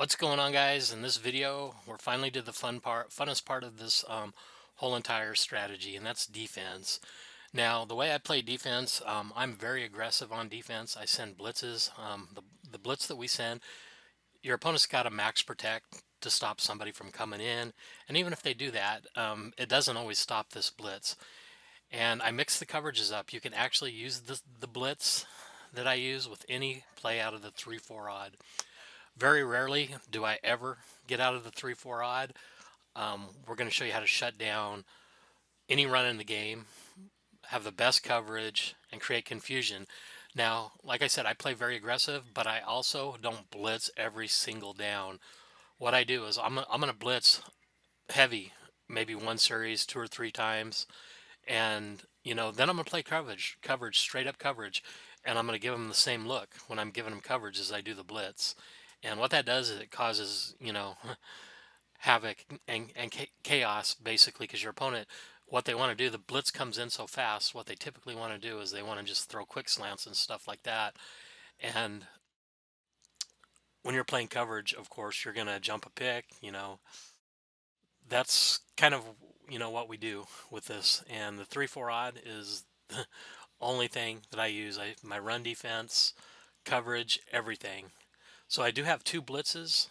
What's going on, guys? In this video, we're finally to the funnest part of this whole entire strategy, and that's defense. Now, the way I play defense, I'm very aggressive on defense. I send blitzes. The blitz that we send, your opponent's got to max protect to stop somebody from coming in, and even if they do that, it doesn't always stop this blitz. And I mix the coverages up. You can actually use the blitz that I use with any play out of the 3-4 odd. Very rarely do I ever get out of the 3-4 odd. We're going to show you how to shut down any run in the game, have the best coverage, and create confusion. Now, like I said, I play very aggressive, but I also don't blitz every single down. What I do is I'm going to blitz heavy, maybe one series, two or three times, and then I'm going to play coverage, straight up coverage, and I'm going to give them the same look when I'm giving them coverage as I do the blitz. And what that does is it causes, havoc and chaos basically, because your opponent, what they want to do, the blitz comes in so fast, what they typically want to do is they want to just throw quick slants and stuff like that. And when you're playing coverage, of course, you're going to jump a pick. That's kind of what we do with this. And the 3-4 odd is the only thing that I use. My run defense, coverage, everything. So I do have two blitzes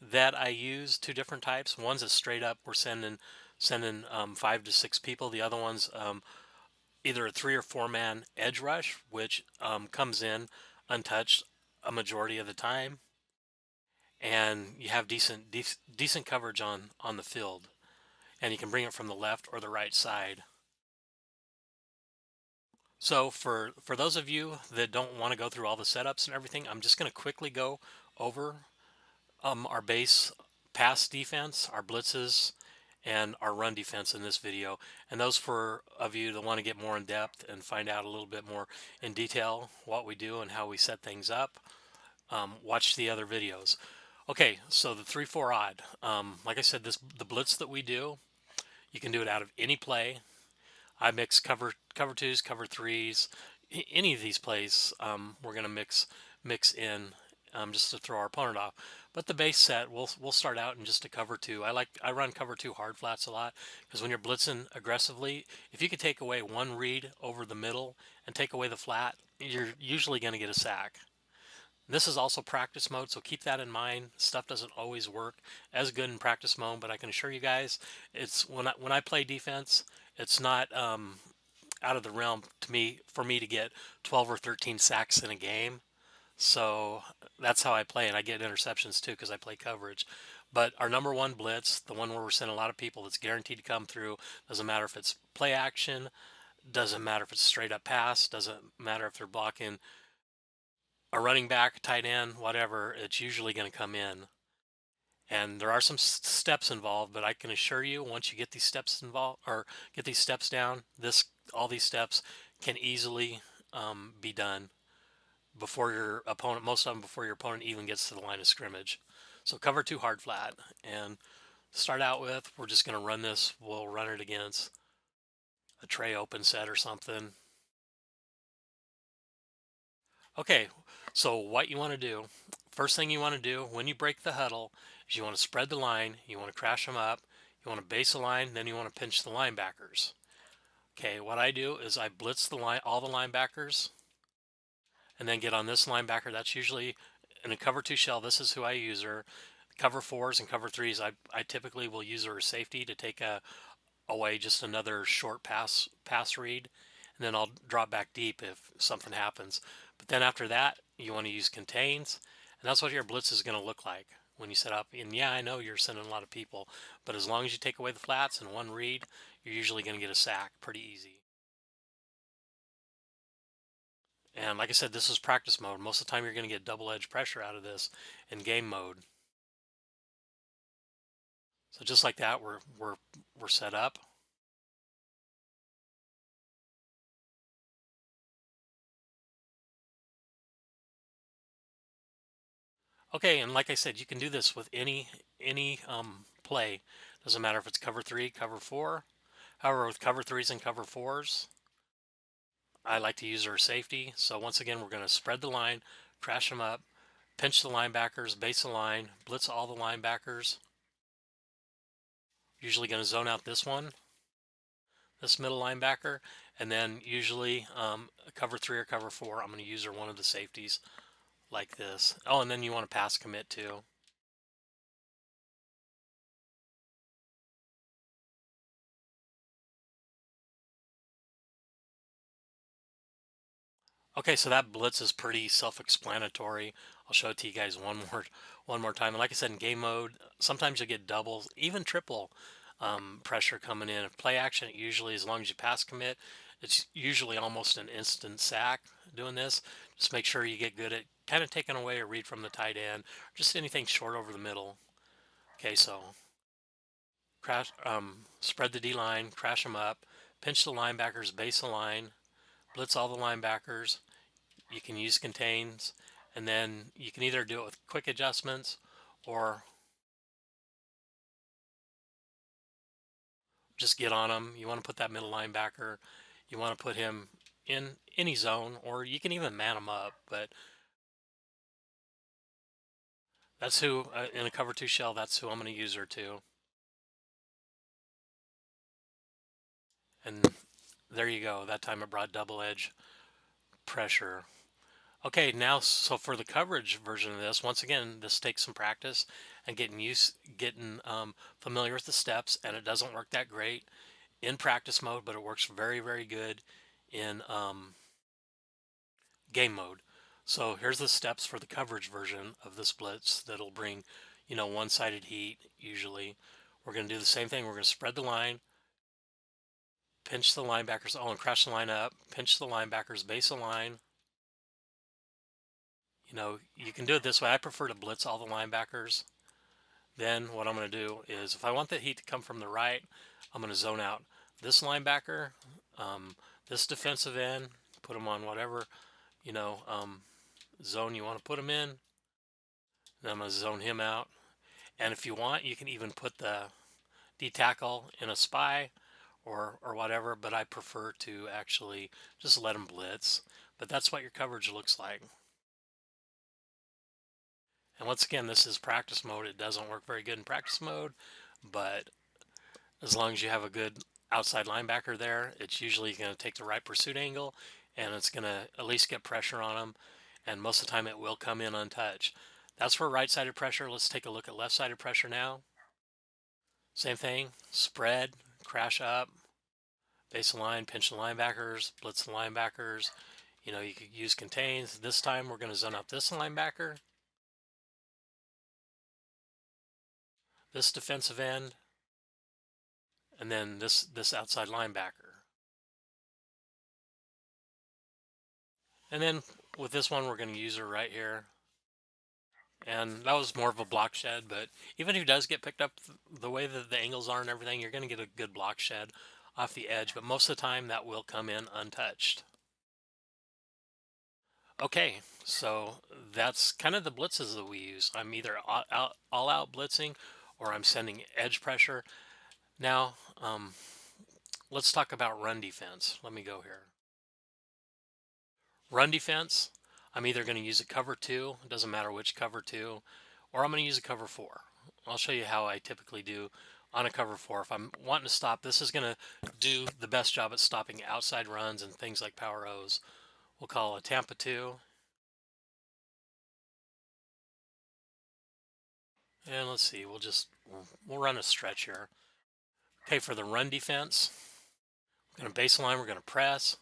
that I use, two different types. One's a straight up, we're sending 5 to 6 people. The other one's either a 3 or 4 man edge rush, which comes in untouched a majority of the time, and you have decent coverage on the field, and you can bring it from the left or the right side. So for those of you that don't want to go through all the setups and everything, I'm just going to quickly go over our base pass defense, our blitzes, and our run defense in this video. And those for of you that want to get more in depth and find out a little bit more in detail what we do and how we set things up, watch the other videos. Okay, so the 3-4 odd. Like I said, the blitz that we do, you can do it out of any play. I mix cover twos, cover threes, any of these plays. We're gonna mix in just to throw our opponent off. But the base set, we'll start out in just a cover two. I run cover two hard flats a lot because when you're blitzing aggressively, if you could take away one read over the middle and take away the flat, you're usually going to get a sack. This is also practice mode, so keep that in mind. Stuff doesn't always work as good in practice mode, but I can assure you guys, it's when I play defense, it's not out of the realm to me for me to get 12 or 13 sacks in a game. So that's how I play, and I get interceptions too because I play coverage. But our number one blitz, the one where we're sending a lot of people, that's guaranteed to come through. Doesn't matter if it's play action, doesn't matter if it's straight up pass, doesn't matter if they're blocking a running back, tight end, whatever. It's usually going to come in. And there are some steps involved, but I can assure you, once you get these steps involved or get these steps down, all these steps can easily be done before your opponent, most of them before your opponent even gets to the line of scrimmage. So cover two hard flat, and start out with, we're just going to run this. We'll run it against a tray open set or something. Okay, so what you want to do, first thing you want to do when you break the huddle is you want to spread the line, you want to crash them up, you want to base the line, then you want to pinch the linebackers. Okay, what I do is I blitz all the linebackers, and then get on this linebacker. That's usually in a cover two shell. This is who I use her. Cover fours and cover threes, I typically will use her as safety to take away just another short pass read, and then I'll drop back deep if something happens. But then after that, you want to use contains, and that's what your blitz is going to look like when you set up. And yeah, I know you're sending a lot of people, but as long as you take away the flats and one read, you're usually going to get a sack pretty easy. And like I said, this is practice mode. Most of the time, you're going to get double edge pressure out of this in game mode. So just like that, we're set up. Okay, and like I said, you can do this with any play. Doesn't matter if it's cover three, cover four. However, with cover threes and cover fours, I like to use our safety. So once again, we're going to spread the line, crash them up, pinch the linebackers, base the line, blitz all the linebackers. Usually going to zone out this middle linebacker, and then usually cover three or cover four. I'm going to use her one of the safeties like this. Oh, and then you want to pass commit too. Okay, so that blitz is pretty self-explanatory. I'll show it to you guys one more time. And like I said, in game mode, sometimes you get double, even triple pressure coming in. Play action, it usually, as long as you pass commit, it's usually almost an instant sack doing this. Just make sure you get good at kind of taking away a read from the tight end, just anything short over the middle. Okay, so spread the D line, crash them up, pinch the linebackers, base the line, blitz all the linebackers. You can use contains, and then you can either do it with quick adjustments or just get on them. You want to put that middle linebacker, you want to put him in any zone, or you can even man him up. But that's who, in a cover two shell, that's who I'm going to use her to. And there you go. That time it brought double edge pressure. Okay, now so for the coverage version of this, once again, this takes some practice and getting familiar with the steps, and it doesn't work that great in practice mode, but it works very, very good in game mode. So here's the steps for the coverage version of this blitz that'll bring, one-sided heat usually. We're going to do the same thing. We're going to spread the line, pinch the linebackers, and crash the line up, pinch the linebackers, base the line. You can do it this way. I prefer to blitz all the linebackers. Then what I'm going to do is, if I want the heat to come from the right, I'm going to zone out this linebacker, um, this defensive end, put them on whatever, zone you want to put them in. Then I'm going to zone him out. And if you want, you can even put the D tackle in a spy or whatever, but I prefer to actually just let them blitz. But that's what your coverage looks like. And once again, this is practice mode. It doesn't work very good in practice mode, but as long as you have a good outside linebacker there, it's usually going to take the right pursuit angle, and it's going to at least get pressure on them. And most of the time, it will come in untouched. That's for right-sided pressure. Let's take a look at left-sided pressure now. Same thing, spread, crash up, base the line, pinch the linebackers, blitz the linebackers. You could use contains. This time, we're going to zone out this linebacker, this defensive end, and then this outside linebacker. And then with this one, we're going to use her right here. And that was more of a block shed, but even if he does get picked up the way that the angles are and everything, you're going to get a good block shed off the edge, but most of the time that will come in untouched. Okay, so that's kind of the blitzes that we use. I'm either all out blitzing or I'm sending edge pressure. Now, let's talk about run defense. Let me go here. Run defense, I'm either going to use a cover two, it doesn't matter which cover two, or I'm going to use a cover four. I'll show you how I typically do on a cover four. If I'm wanting to stop, this is going to do the best job at stopping outside runs and things like power O's. We'll call a Tampa 2. And let's see, we'll run a stretch here. Okay, for the run defense, we're going to baseline, we're going to press.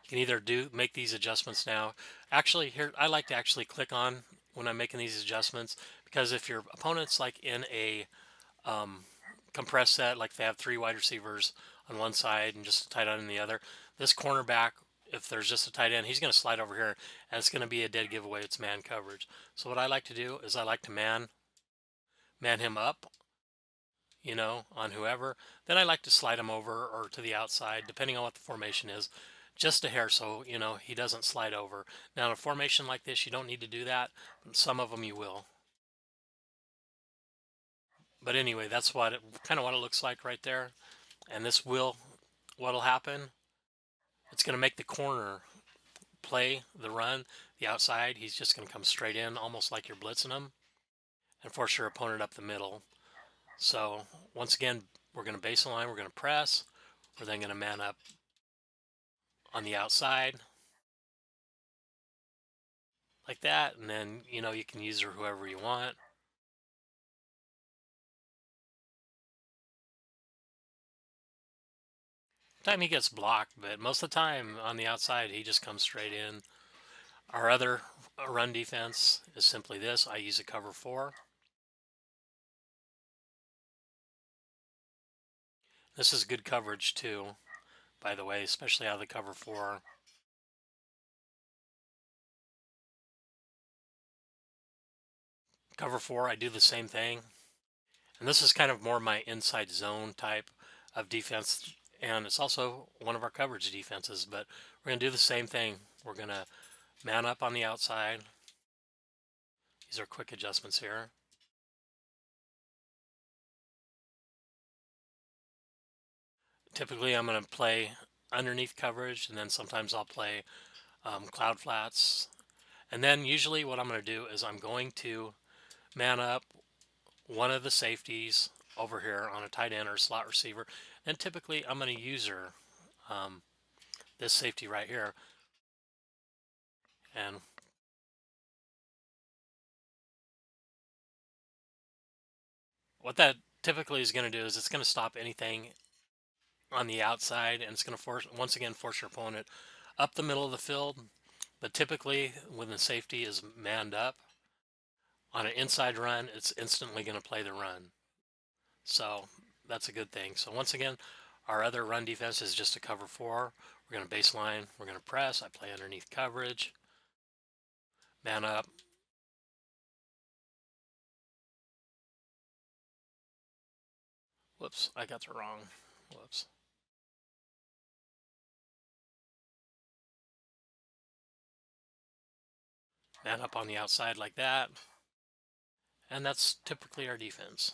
You can either make these adjustments now. Actually, here I like to actually click on when I'm making these adjustments, because if your opponent's like in a compressed set, like they have three wide receivers on one side and just a tight end on the other, this cornerback, if there's just a tight end, he's going to slide over here and it's going to be a dead giveaway. It's man coverage. So what I like to do is I like to man him up, on whoever. Then I like to slide him over or to the outside, depending on what the formation is, just a hair, so he doesn't slide over. Now in a formation like this, you don't need to do that. Some of them you will. But anyway, that's kind of what it looks like right there. And what'll happen, it's going to make the corner play the run. the outside, he's just going to come straight in, almost like you're blitzing him, and force your opponent up the middle. So once again, we're going to baseline, we're going to press, we're then going to man up on the outside like that, and then you can use her whoever you want. Time he gets blocked, but most of the time on the outside he just comes straight in. Our other run defense is simply this: I use a cover four. This is good coverage too, by the way, especially out of the cover four. Cover four, I do the same thing. And this is kind of more my inside zone type of defense. And it's also one of our coverage defenses, but we're going to do the same thing. We're going to man up on the outside. These are quick adjustments here. Typically, I'm going to play underneath coverage, and then sometimes I'll play cloud flats. And then usually what I'm going to do is I'm going to man up one of the safeties over here on a tight end or slot receiver. And typically I'm going to use her, this safety right here. And what that typically is going to do is it's going to stop anything on the outside, and it's going to once again force your opponent up the middle of the field. But typically when the safety is manned up on an inside run, it's instantly going to play the run. So that's a good thing. So once again, our other run defense is just a cover four. We're going to baseline, we're going to press. I play underneath coverage, man up. Whoops, I got the wrong. Whoops. Man up on the outside like that. And that's typically our defense.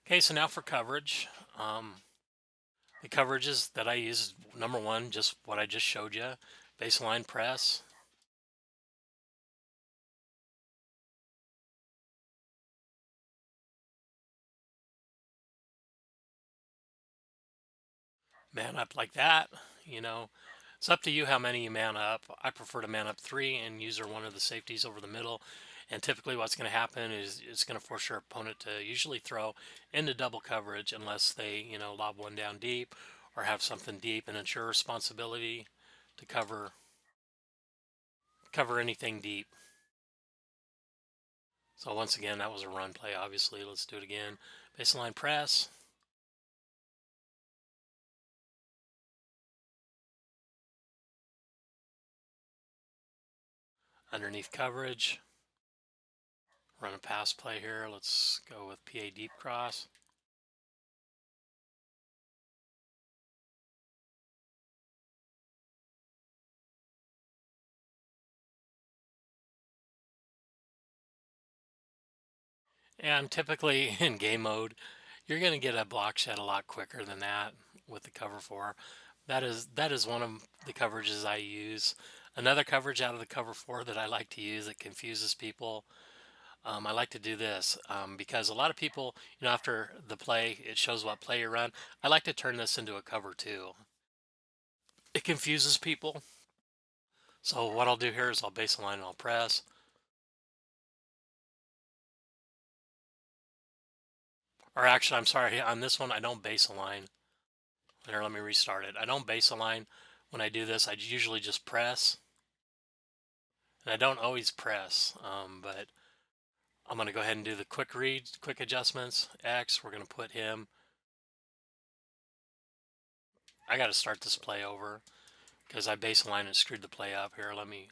Okay, so now for coverage. The coverages that I use is number one, just what I just showed you, baseline press. Man up like that. You know, it's up to you how many you man up. I prefer to man up three and use one of the safeties over the middle. And typically what's going to happen is it's going to force your opponent to usually throw into double coverage unless they, lob one down deep or have something deep, and it's your responsibility to cover anything deep. So once again, that was a run play, obviously. Let's do it again. Baseline press. Underneath coverage. Run a pass play here. Let's go with PA deep cross. And typically in game mode, you're going to get a block shed a lot quicker than that with the cover four. That is one of the coverages I use. Another coverage out of the cover four that I like to use that confuses people. I like to do this because a lot of people, after the play, it shows what play you run. I like to turn this into a cover two. It confuses people. So what I'll do here is I'll baseline and I'll press. Or actually, I'm sorry, on this one, I don't base align. Here, let me restart it. I don't base align when I do this. I usually just press. And I don't always press, but I'm going to go ahead and do the quick read, quick adjustments. X, we're going to put him. I got to start this play over because I base align and screwed the play up here. Let me.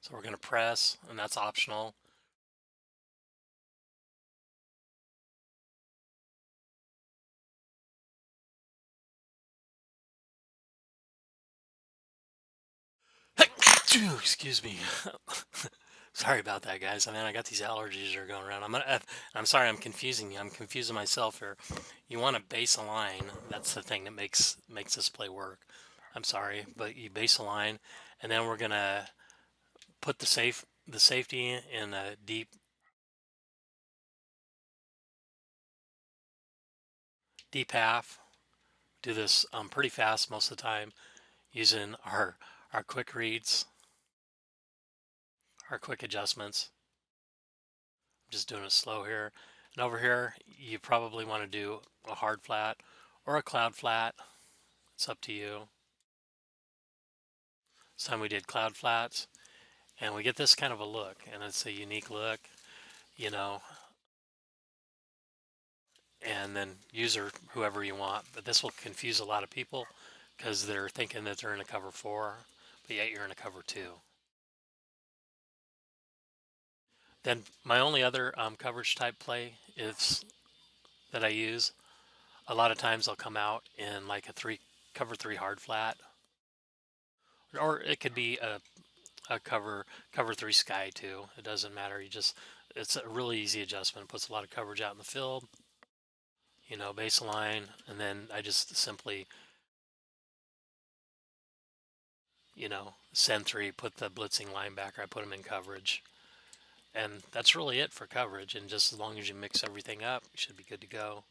So we're going to press, and that's optional. Excuse me. Sorry about that, guys. I mean, I got these allergies that are going around. I'm sorry, I'm confusing you. I'm confusing myself here. You want to base a line. That's the thing that makes this play work. I'm sorry, but you base a line, and then we're gonna put the safety in a deep half. Do this pretty fast most of the time using our quick reads, our quick adjustments. I'm just doing it slow here. And over here, you probably want to do a hard flat or a cloud flat. It's up to you. This time we did cloud flats, and we get this kind of a look, and it's a unique look, you know, and then user whoever you want. But this will confuse a lot of people because they're thinking that they're in a cover four, but yet you're in a cover two. Then my only other coverage type play is that I use. A lot of times I'll come out in like a cover three hard flat, or it could be a cover three sky too. It doesn't matter. It's a really easy adjustment. It puts a lot of coverage out in the field. Baseline, and then I just simply send three, put the blitzing linebacker. I put him in coverage, and that's really it for coverage. And just as long as you mix everything up, you should be good to go.